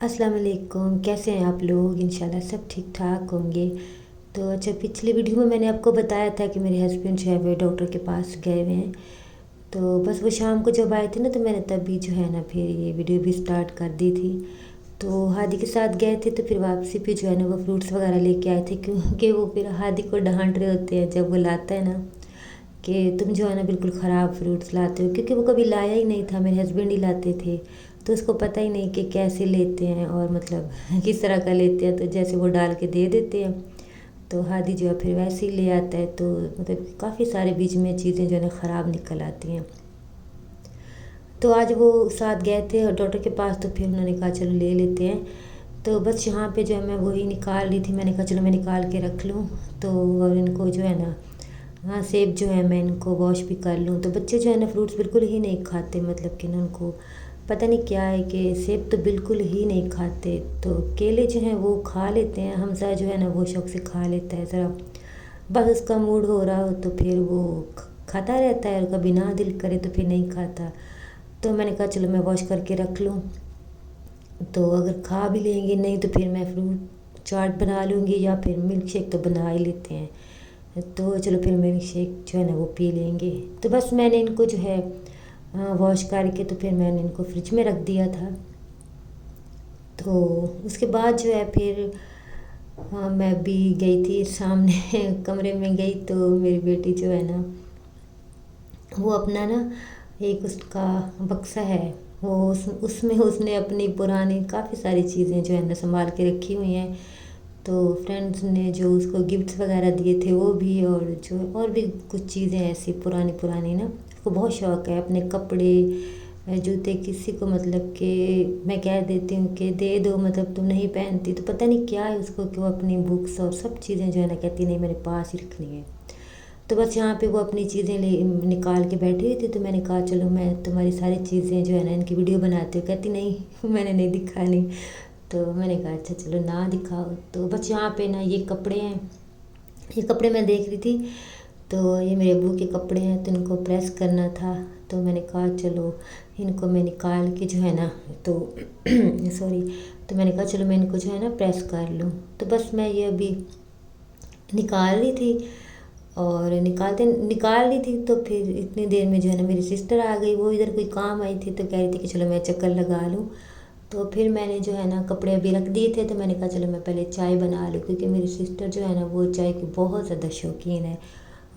अस्सलाम वालेकुम। कैसे हैं आप लोग? इंशाल्लाह सब ठीक ठाक होंगे। तो अच्छा, पिछली वीडियो में मैंने आपको बताया था कि मेरे हस्बैंड जो है वो डॉक्टर के पास गए हुए हैं। तो बस वो शाम को जब आए थे ना, तो मैंने तभी जो है ना फिर ये वीडियो भी स्टार्ट कर दी थी। तो हादी के साथ गए थे, तो फिर वापसी पे जो है ना वो फ्रूट्स वगैरह लेके आए थे, क्योंकि वो फिर हादी को डांट रहे होते हैं जब वो लाता है ना कि तुम जो है ना बिल्कुल ख़राब फ्रूट्स लाते हो, क्योंकि वो कभी लाया ही नहीं था, मेरे हस्बैंड ही लाते थे। तो उसको पता ही नहीं कि कैसे लेते हैं और मतलब किस तरह का लेते हैं। तो जैसे वो डाल के दे देते हैं, तो हादी जो है फिर वैसे ही ले आता है। तो मतलब काफ़ी सारे बीच में चीज़ें जो है ना ख़राब निकल आती हैं। तो आज वो साथ गए थे डॉक्टर के पास, तो फिर उन्होंने कहा चलो ले लेते हैं। तो बस यहाँ पे जो है मैं वही निकाल रही थी, मैंने कहा चलो मैं निकाल के रख लूँ। तो और इनको जो है ना, हाँ, सेब जो है मैं इनको वॉश भी कर लूँ। तो बच्चे जो है ना फ्रूट्स बिल्कुल ही नहीं खाते, मतलब कि ना उनको पता नहीं क्या है कि सेब तो बिल्कुल ही नहीं खाते। तो केले जो हैं वो खा लेते हैं, हमजा जो है ना वो शौक से खा लेता है, ज़रा बस उसका मूड हो रहा हो तो फिर वो खाता रहता है, और कभी ना दिल करे तो फिर नहीं खाता। तो मैंने कहा चलो मैं वॉश करके रख लूँ, तो अगर खा भी लेंगे नहीं तो फिर मैं फ्रूट चाट बना लूँगी, या फिर मिल्क शेक तो बना ही लेते हैं। तो चलो फिर मिल्क शेक जो है ना वो पी लेंगे। तो बस मैंने इनको जो है वॉश करके तो फिर मैंने इनको फ्रिज में रख दिया था। तो उसके बाद जो है फिर मैं भी गई थी सामने कमरे में गई, तो मेरी बेटी जो है ना वो अपना ना एक उसका बक्सा है, वो उसमें उसने अपनी पुरानी काफ़ी सारी चीज़ें जो है ना संभाल के रखी हुई हैं। तो फ्रेंड्स ने जो उसको गिफ्ट्स वगैरह दिए थे वो भी, और जो और भी कुछ चीज़ें ऐसी पुरानी पुरानी ना, उसको बहुत शौक़ है अपने कपड़े जूते किसी को मतलब कि मैं कह देती हूँ कि दे दो, मतलब तुम नहीं पहनती, तो पता नहीं क्या है उसको कि वो अपनी बुक्स और सब चीज़ें जो है ना कहती नहीं मेरे पास ही रखनी है। तो बस यहाँ पे वो अपनी चीज़ें ले निकाल के बैठी हुई थी, तो मैंने कहा चलो मैं तुम्हारी सारी चीज़ें जो है ना इनकी वीडियो बनाती हूँ। कहती नहीं मैंने नहीं दिखानी। तो मैंने कहा अच्छा चलो ना दिखाओ। तो बस यहाँ पे ना ये कपड़े हैं, ये कपड़े मैं देख रही थी, तो ये मेरे अब्बू के कपड़े हैं, तो इनको प्रेस करना था। तो मैंने कहा चलो इनको मैं निकाल के जो है ना, तो सॉरी, तो मैंने कहा चलो मैं इनको जो है ना प्रेस कर लूँ। तो बस मैं ये अभी निकाल रही थी, और निकाल रही थी, तो फिर इतनी देर में जो है ना मेरी सिस्टर आ गई। वो इधर कोई काम आई थी, तो कह रही थी कि चलो मैं चक्कर लगा लूँ। तो फिर मैंने जो है ना कपड़े अभी रख दिए थे, तो मैंने कहा चलो मैं पहले चाय बना लूँ, क्योंकि मेरी सिस्टर जो है ना वो चाय की बहुत ज़्यादा शौकीन है।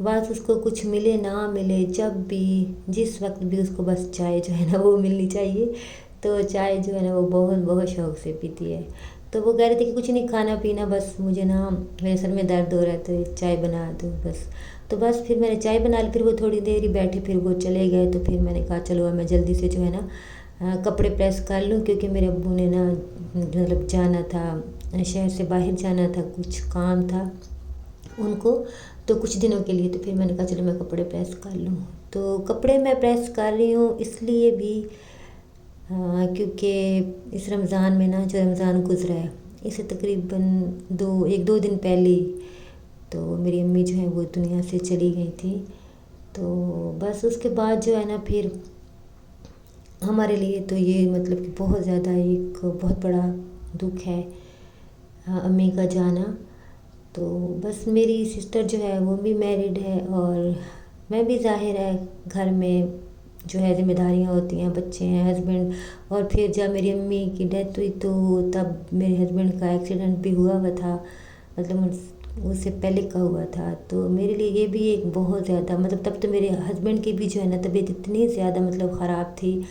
बस उसको कुछ मिले ना मिले, जब भी जिस वक्त भी उसको बस चाय जो है ना वो मिलनी चाहिए। तो चाय जो है ना वो बहुत बहुत शौक़ से पीती है। तो वो कह रही थी कि कुछ नहीं खाना पीना, बस मुझे ना मेरे सर में दर्द हो रहा है तो चाय बना दो बस। तो बस फिर मैंने चाय बना ली, फिर वो थोड़ी देर ही बैठे, फिर वो चले गए। तो फिर मैंने कहा चलो अब मैं जल्दी से जो है ना कपड़े प्रेस कर लूँ, क्योंकि मेरे अब्बू ने ना मतलब जाना था, शहर से बाहर जाना था, कुछ काम था उनको, तो कुछ दिनों के लिए। तो फिर मैंने कहा चलो मैं कपड़े प्रेस कर लूँ। तो कपड़े मैं प्रेस कर रही हूँ इसलिए भी क्योंकि इस रमज़ान में ना, जो रमज़ान गुज़रा है इससे तकरीबन 1-2 दिन पहले ही तो मेरी अम्मी जो है वो दुनिया से चली गई थी। तो बस उसके बाद जो है ना फिर हमारे लिए तो ये मतलब कि बहुत ज़्यादा एक बहुत बड़ा दुख है अम्मी का जाना। तो बस मेरी सिस्टर जो है वो भी मैरिड है, और मैं भी ज़ाहिर है घर में जो है ज़िम्मेदारियाँ होती हैं, बच्चे हैं, हस्बैंड। और फिर जब मेरी अम्मी की डेथ हुई तो तब मेरे हस्बैंड का एक्सीडेंट भी हुआ था, मतलब उससे पहले का हुआ था। तो मेरे लिए ये भी एक बहुत ज़्यादा मतलब, तब तो मेरे हस्बैंड की भी जो है ना तबीयत इतनी ज़्यादा मतलब ख़राब थी,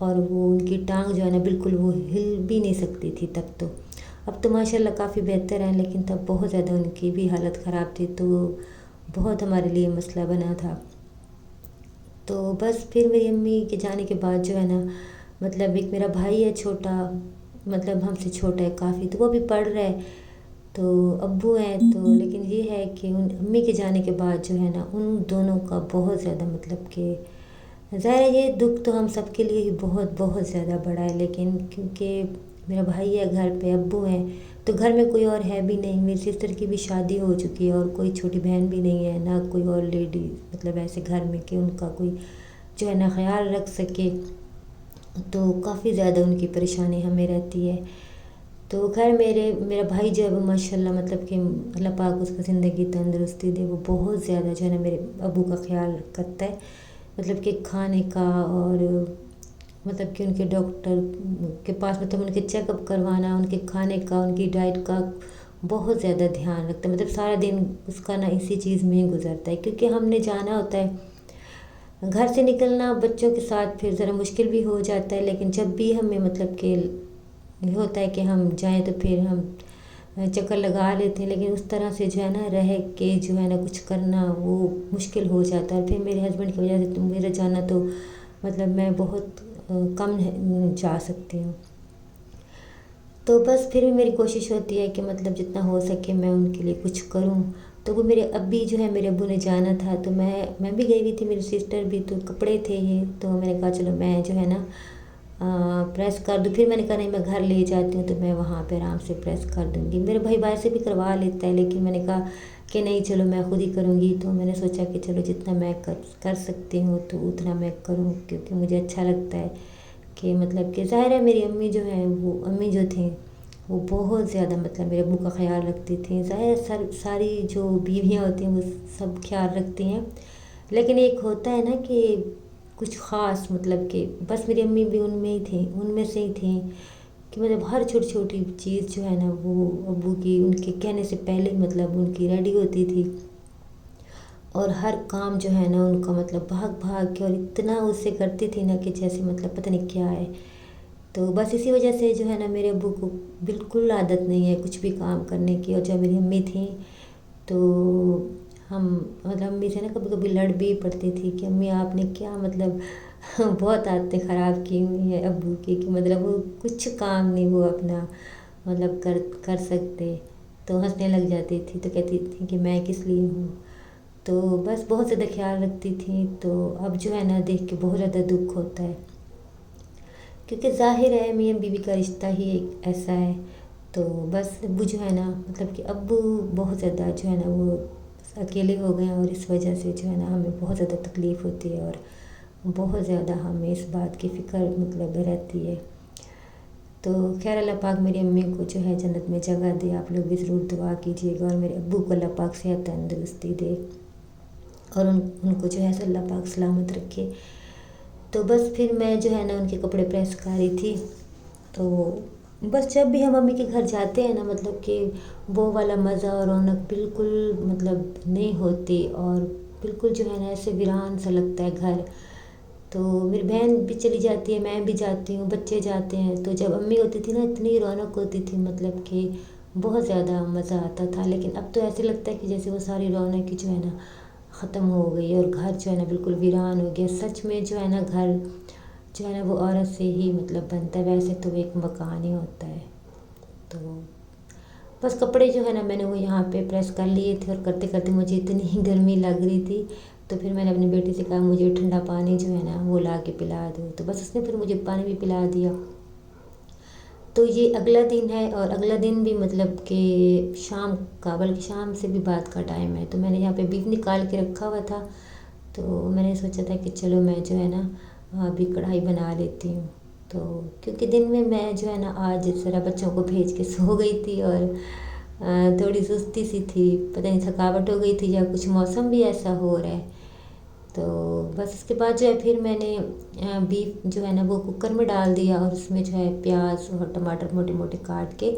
और वो उनकी टांग जो है ना बिल्कुल वो हिल भी नहीं सकती थी तब तो। अब तो माशाल्लाह काफ़ी बेहतर हैं, लेकिन तब बहुत ज़्यादा उनकी भी हालत ख़राब थी, तो बहुत हमारे लिए मसला बना था। तो बस फिर मेरी अम्मी के जाने के बाद जो है ना, मतलब एक मेरा भाई है छोटा, मतलब हमसे छोटा है काफ़ी, तो वो भी पढ़ रहा है। तो अब्बू हैं, तो लेकिन ये है कि उन अम्मी के जाने के बाद जो है ना उन दोनों का बहुत ज़्यादा मतलब कि ज़ाहिर है ये दुख तो हम सब के लिए ही बहुत बहुत ज़्यादा बड़ा है, लेकिन क्योंकि मेरा भाई है घर पे, अब्बू हैं, तो घर में कोई और है भी नहीं। मेरी सिस्टर की भी शादी हो चुकी है, और कोई छोटी बहन भी नहीं है, ना कोई और लेडी मतलब ऐसे घर में कि उनका कोई जो है ना ख्याल रख सके। तो काफ़ी ज़्यादा उनकी परेशानी हमें रहती है। تو خیر میرا بھائی جو ہے وہ ماشاءاللہ مطلب کہ اللہ پاک اس کو زندگی تندرستی دے، وہ بہت زیادہ جو ہے نا میرے ابو کا خیال کرتا ہے، مطلب کہ کھانے کا اور مطلب کہ ان کے ڈاکٹر کے پاس مطلب ان کے چیک اپ کروانا، ان کے کھانے کا، ان کی ڈائٹ کا بہت زیادہ دھیان رکھتا ہے، مطلب سارا دن اس کا نا اسی چیز میں ہی گزرتا ہے، کیونکہ ہم نے جانا ہوتا ہے گھر سے نکلنا بچوں کے ساتھ پھر ذرا مشکل بھی ہو جاتا ہے، لیکن جب بھی ہمیں مطلب کہ یہ ہوتا ہے کہ ہم جائیں تو پھر ہم چکر لگا لیتے ہیں، لیکن اس طرح سے جو ہے نا رہ کے جو ہے نا کچھ کرنا وہ مشکل ہو جاتا ہے، اور پھر میرے ہسبینڈ کی وجہ سے تو میرا جانا تو مطلب میں بہت کم جا سکتی ہوں، تو بس پھر بھی میری کوشش ہوتی ہے کہ مطلب جتنا ہو سکے میں ان کے لیے کچھ کروں، تو وہ میرے ابھی جو ہے میرے ابو نے جانا تھا تو میں بھی گئی ہوئی تھی، میری سسٹر بھی، تو کپڑے تھے یہ، تو میں نے کہا چلو میں جو ہے نا پریس کر دوں، پھر میں نے کہا نہیں میں گھر لے جاتی ہوں تو میں وہاں پہ آرام سے پریس کر دوں گی، میرے بھائی باہر سے بھی کروا لیتا ہے، لیکن میں نے کہا کہ نہیں چلو میں خود ہی کروں گی، تو میں نے سوچا کہ چلو جتنا میں کر سکتی ہوں تو اتنا میں کروں، کیونکہ مجھے اچھا لگتا ہے کہ مطلب کہ ظاہر ہے میری امی جو ہیں وہ امی جو تھیں وہ بہت زیادہ مطلب میرے ابو کا خیال رکھتی تھیں، ظاہر ساری جو بیویاں ہوتی ہیں وہ سب خیال رکھتی ہیں، لیکن ایک ہوتا ہے نا کہ کچھ خاص مطلب کہ بس میری امی بھی ان میں ہی تھیں، ان میں سے ہی تھیں کہ مطلب ہر چھوٹی چھوٹی چیز جو ہے نا وہ ابو کی ان کے کہنے سے پہلے مطلب ان کی ریڈی ہوتی تھی، اور ہر کام جو ہے نا ان کا مطلب بھاگ بھاگ کے اور اتنا اس سے کرتی تھی نا کہ جیسے مطلب پتہ نہیں کیا ہے، تو بس اسی وجہ سے جو ہے نا میرے ابو کو بالکل عادت نہیں ہے کچھ بھی کام کرنے کی، اور جب میری امی تھیں تو ہم مطلب امی سے نا کبھی کبھی لڑ بھی پڑتی تھی کہ امی آپ نے کیا مطلب بہت عادتیں خراب کی ہوئی ہیں ابو کی، کہ مطلب وہ کچھ کام نہیں وہ اپنا مطلب کر سکتے، تو ہنسنے لگ جاتی تھی، تو کہتی تھی کہ میں کس لیے ہوں، تو بس بہت زیادہ خیال رکھتی تھیں، تو اب جو ہے نا دیکھ کے بہت زیادہ دکھ ہوتا ہے، کیونکہ ظاہر ہے میاں بیوی کا رشتہ ہی ایک ایسا ہے، تو بس ابو جو ہے نا مطلب کہ ابو بہت زیادہ جو ہے نا وہ اکیلے ہو گئے ہیں، اور اس وجہ سے جو ہے نا ہمیں بہت زیادہ تکلیف ہوتی ہے، اور بہت زیادہ ہمیں اس بات کی فکر مطلب رہتی ہے، تو خیر اللہ پاک میری امی کو جو ہے جنت میں جگہ دے، آپ لوگ بھی ضرور دعا کیجیے گا، اور میرے ابو کو اللہ پاک صحت تندرستی دے، اور ان کو جو ہے اللہ پاک سلامت رکھے، تو بس پھر میں جو ہے نا ان کے کپڑے پریس کر رہی تھی، تو بس جب بھی ہم امی کے گھر جاتے ہیں نا مطلب کہ وہ والا مزہ اور رونق بالکل مطلب نہیں ہوتی، اور بالکل جو ہے نا ایسے ویران سا لگتا ہے گھر، تو میری بہن بھی چلی جاتی ہے، میں بھی جاتی ہوں، بچے جاتے ہیں، تو جب امی ہوتی تھی نا اتنی رونق ہوتی تھی، مطلب کہ بہت زیادہ مزہ آتا تھا، لیکن اب تو ایسے لگتا ہے کہ جیسے وہ ساری رونق جو ہے نا ختم ہو گئی، اور گھر جو ہے نا بالکل ویران ہو گیا، سچ میں جو ہے نا گھر جو ہے نا وہ عورت سے ہی مطلب بنتا ہے، ویسے تو وہ ایک مکان ہی ہوتا ہے، تو بس کپڑے جو ہے نا میں نے وہ یہاں پہ پریس کر لیے تھے، اور کرتے کرتے مجھے اتنی گرمی لگ رہی تھی، تو پھر میں نے اپنی بیٹی سے کہا مجھے ٹھنڈا پانی جو ہے نا وہ لا کے پلا دو، تو بس اس نے پھر مجھے پانی بھی پلا دیا، تو یہ اگلا دن ہے، اور اگلا دن بھی مطلب کہ شام کا، بلکہ شام سے بھی بعد کا ٹائم ہے، تو میں نے یہاں پہ بیف نکال کے رکھا ہوا تھا، تو میں نے سوچا تھا کہ چلو میں جو ہے نا ابھی کڑھائی بنا لیتی ہوں، تو کیونکہ دن میں جو ہے نا آج ذرا بچوں کو بھیج کے سو گئی تھی، اور تھوڑی سستی سی تھی، پتہ نہیں تھکاوٹ ہو گئی تھی یا کچھ موسم بھی ایسا ہو رہا ہے، تو بس اس کے بعد جو ہے پھر میں نے بیف جو ہے نا وہ کوکر میں ڈال دیا، اور اس میں جو ہے پیاز اور ٹماٹر موٹے موٹے کاٹ کے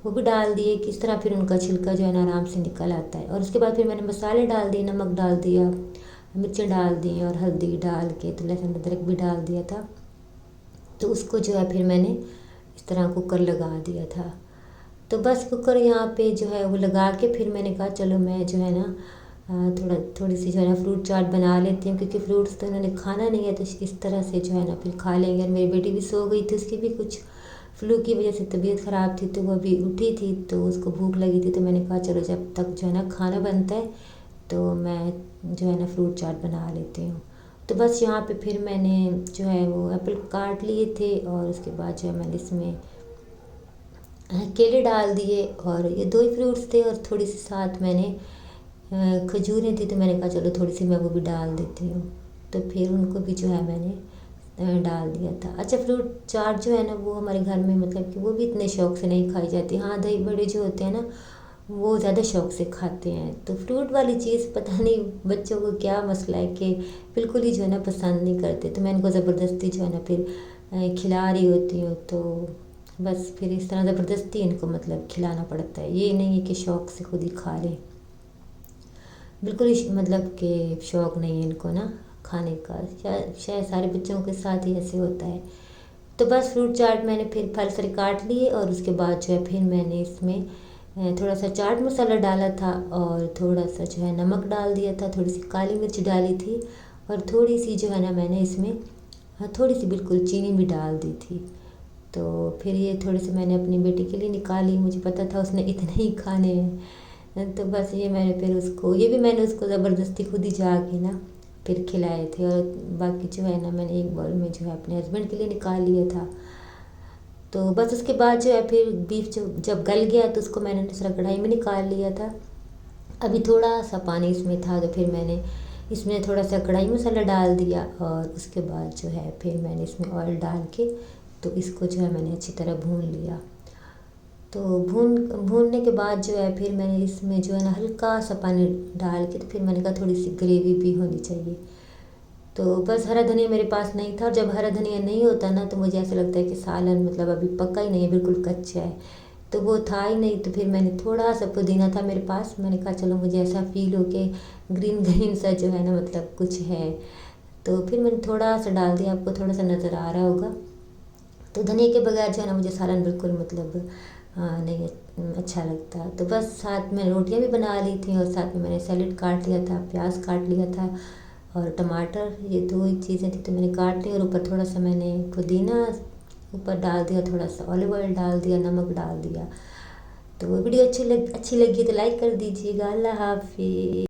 وہ بھی ڈال دیے، کہ اس طرح پھر ان کا چھلکا جو ہے نا آرام سے نکل آتا ہے، اور اس کے بعد پھر میں نے مسالے ڈال دیے، نمک ڈال دیا، مرچیں ڈال دی اور ہلدی ڈال کے تو لہسن ادرک بھی ڈال دیا تھا، تو اس کو جو ہے پھر میں نے اس طرح کوکر لگا دیا تھا، تو بس کوکر یہاں پہ جو ہے وہ لگا کے پھر میں نے کہا چلو میں جو ہے نا تھوڑی سی جو ہے نا فروٹ چاٹ بنا لیتی ہوں، کیونکہ فروٹس تو انہوں نے کھانا نہیں ہے، تو اس طرح سے جو ہے نا پھر کھا لیں گے، اور میری بیٹی بھی سو گئی تھی، اس کی بھی کچھ فلو کی وجہ سے طبیعت خراب تھی، تو وہ ابھی اٹھی تھی، تو اس کو بھوک لگی تھی، تو میں نے کہا چلو جب تک جو ہے نا کھانا بنتا ہے تو میں جو ہے نا فروٹ چاٹ بنا لیتی ہوں، تو بس یہاں پہ پھر میں نے جو ہے وہ ایپل کاٹ لیے تھے، اور اس کے بعد جو ہے میں نے اس میں کیلے ڈال دیے، اور یہ دو ہی فروٹس تھے، اور تھوڑی سی ساتھ میں نے کھجوریں تھی، تو میں نے کہا چلو تھوڑی سی میں وہ بھی ڈال دیتی ہوں، تو پھر ان کو بھی جو ہے میں نے डाल दिया था। अच्छा, फ्रूट चाट जो है ना वो हमारे घर में मतलब कि वो भी इतने शौक से नहीं खाई जाती। हाँ, दही बड़े जो होते हैं ना वो ज़्यादा शौक से खाते हैं। तो फ्रूट वाली चीज़ पता नहीं बच्चों को क्या मसला है कि बिल्कुल ही जो है ना पसंद नहीं करते। तो मैं इनको ज़बरदस्ती जो है ना फिर खिला रही होती हूँ। तो बस फिर इस तरह ज़बरदस्ती इनको मतलब खिलाना पड़ता है, ये नहीं है कि शौक से खुद ही खा रहे। बिल्कुल ही मतलब कि शौक नहीं है इनको ना खाने का। शायद सारे बच्चों के साथ ही ऐसे होता है। तो बस फ्रूट चाट मैंने फिर फल सारे काट लिए और उसके बाद जो है फिर मैंने इसमें थोड़ा सा चाट मसाला डाला था और थोड़ा सा जो है नमक डाल दिया था, थोड़ी सी काली मिर्च डाली थी और थोड़ी सी जो है ना मैंने इसमें थोड़ी सी बिल्कुल चीनी भी डाल दी थी। तो फिर ये थोड़े से मैंने अपनी बेटी के लिए निकाली, मुझे पता था उसने इतने ही खाने हैं। तो बस ये मैंने फिर उसको ये भी मैंने उसको ज़बरदस्ती खुद ही जाके ना फिर खिलाए थे। और बाकी जो है ना मैंने एक बाउल में जो है अपने हस्बैंड के लिए निकाल लिया था। तो बस उसके बाद जो है फिर बीफ जब गल गया तो उसको मैंने दूसरा कढ़ाई में निकाल लिया था। अभी थोड़ा सा पानी इसमें था तो फिर मैंने इसमें थोड़ा सा कढ़ाई मसाला डाल दिया और उसके बाद जो है फिर मैंने इसमें ऑयल डाल के तो इसको जो है मैंने अच्छी तरह भून लिया। तो भूनने के बाद जो है फिर मैंने इसमें जो है ना हल्का सा पानी डाल के तो फिर मैंने कहा थोड़ी सी ग्रेवी भी होनी चाहिए। तो बस हरा धनिया मेरे पास नहीं था और जब हरा धनिया नहीं होता ना तो मुझे ऐसा लगता है कि सालन मतलब अभी पका ही नहीं है, बिल्कुल कच्चा है। तो वो था ही नहीं तो फिर मैंने थोड़ा सा पुदीना था मेरे पास, मैंने कहा चलो मुझे ऐसा फील हो के ग्रीन ग्रीन सा जो है ना मतलब कुछ है। तो फिर मैंने थोड़ा सा डाल दिया, आपको थोड़ा सा नज़र आ रहा होगा। तो धनिया के बगैर जो है ना मुझे सालन बिल्कुल मतलब नहीं अच्छा लगता। तो बस साथ में रोटियां भी बना ली थी और साथ में मैंने सैलेड काट लिया था, प्याज काट लिया था और टमाटर, ये दो ही चीज़ें थी तो मैंने काट ली। और ऊपर थोड़ा सा मैंने पुदीना ऊपर डाल दिया, थोड़ा सा ऑलिव ऑयल डाल दिया, नमक डाल दिया। तो वो वीडियो अच्छी लगी तो लाइक कर दीजिएगा। अल्लाह हाफिज़।